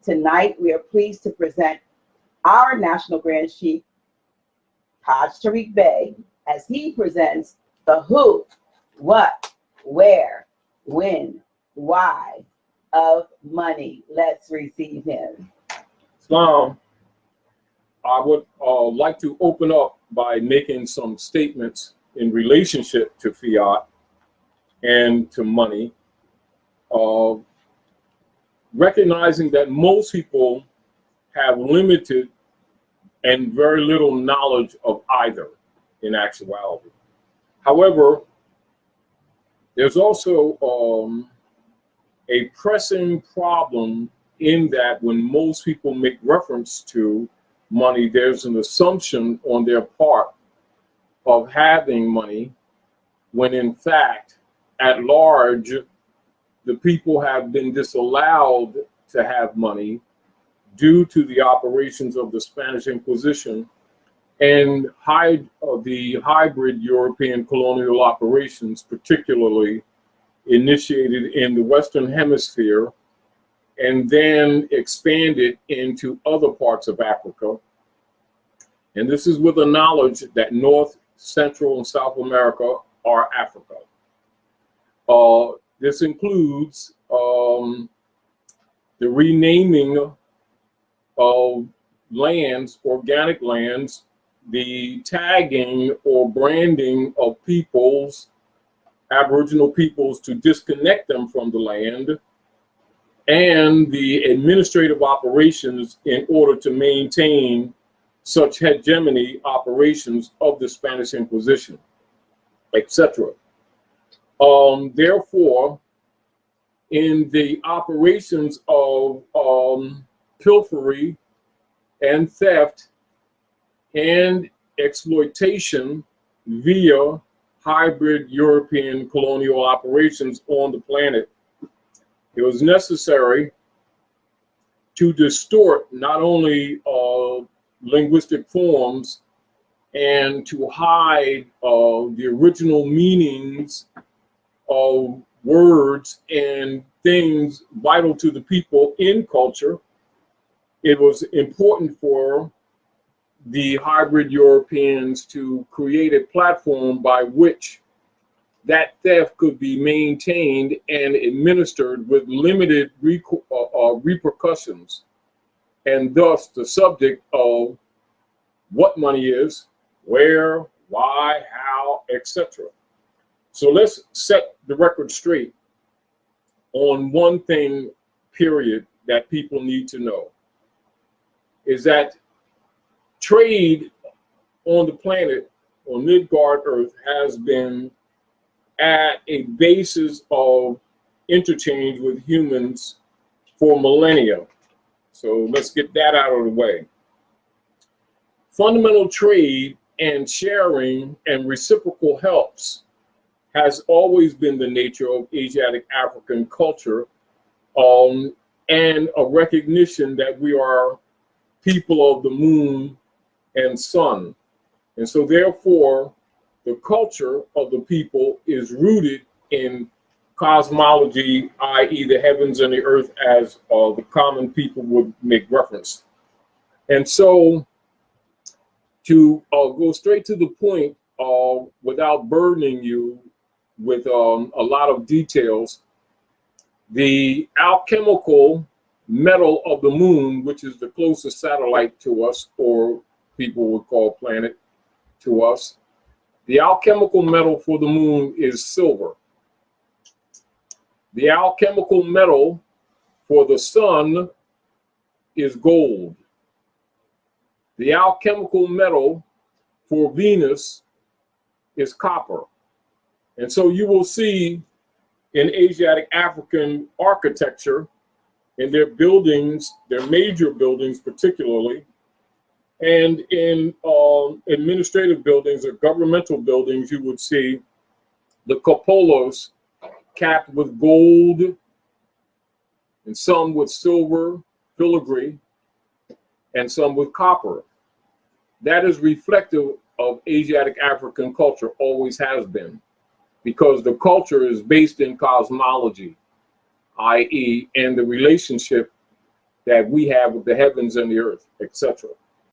Tonight, we are pleased to present our National Grand Chief, Haj Tarik Bey, as he presents the who, what, where, when, why of money. Let's receive him. Islam, I would like to open up by making some statements in relationship to fiat and to money, recognizing that most people have limited and very little knowledge of either in actuality. However, there's also a pressing problem in that when most people make reference to money, there's an assumption on their part of having money, when in fact, at large, the people have been disallowed to have money due to the operations of the Spanish Inquisition and the hybrid European colonial operations, particularly initiated in the Western Hemisphere and then expanded into other parts of Africa. And this is with the knowledge that North, Central, and South America are Africa. This includes the renaming of lands, organic lands, the tagging or branding of peoples, Aboriginal peoples, to disconnect them from the land, and the administrative operations in order to maintain such hegemony operations of the Spanish Inquisition, etc. Therefore, in the operations of pilfery and theft and exploitation via hybrid European colonial operations on the planet, it was necessary to distort not only linguistic forms and to hide the original meanings of words and things vital to the people in culture. It was important for the hybrid Europeans to create a platform by which that theft could be maintained and administered with limited repercussions, and thus the subject of what money is, where, why, how, etc. So let's set the record straight on one thing, period, that people need to know, is that trade on the planet, on Midgard Earth, has been at a basis of interchange with humans for millennia. So let's get that out of the way. Fundamental trade and sharing and reciprocal helps has always been the nature of Asiatic African culture, and a recognition that we are people of the moon and sun. And so therefore, the culture of the people is rooted in cosmology, i.e. the heavens and the earth, as the common people would make reference. And so to go straight to the point, without burdening you with a lot of details, the alchemical metal of the moon, which is the closest satellite to us, or people would call planet to us, the alchemical metal for the moon is silver. The alchemical metal for the sun is gold. The alchemical metal for Venus is copper. And so you will see in Asiatic African architecture, in their buildings, their major buildings particularly, and in administrative buildings or governmental buildings, you would see the cupolas capped with gold and some with silver filigree and some with copper. That is reflective of Asiatic African culture, always has been, because the culture is based in cosmology, i.e., and the relationship that we have with the heavens and the earth, etc.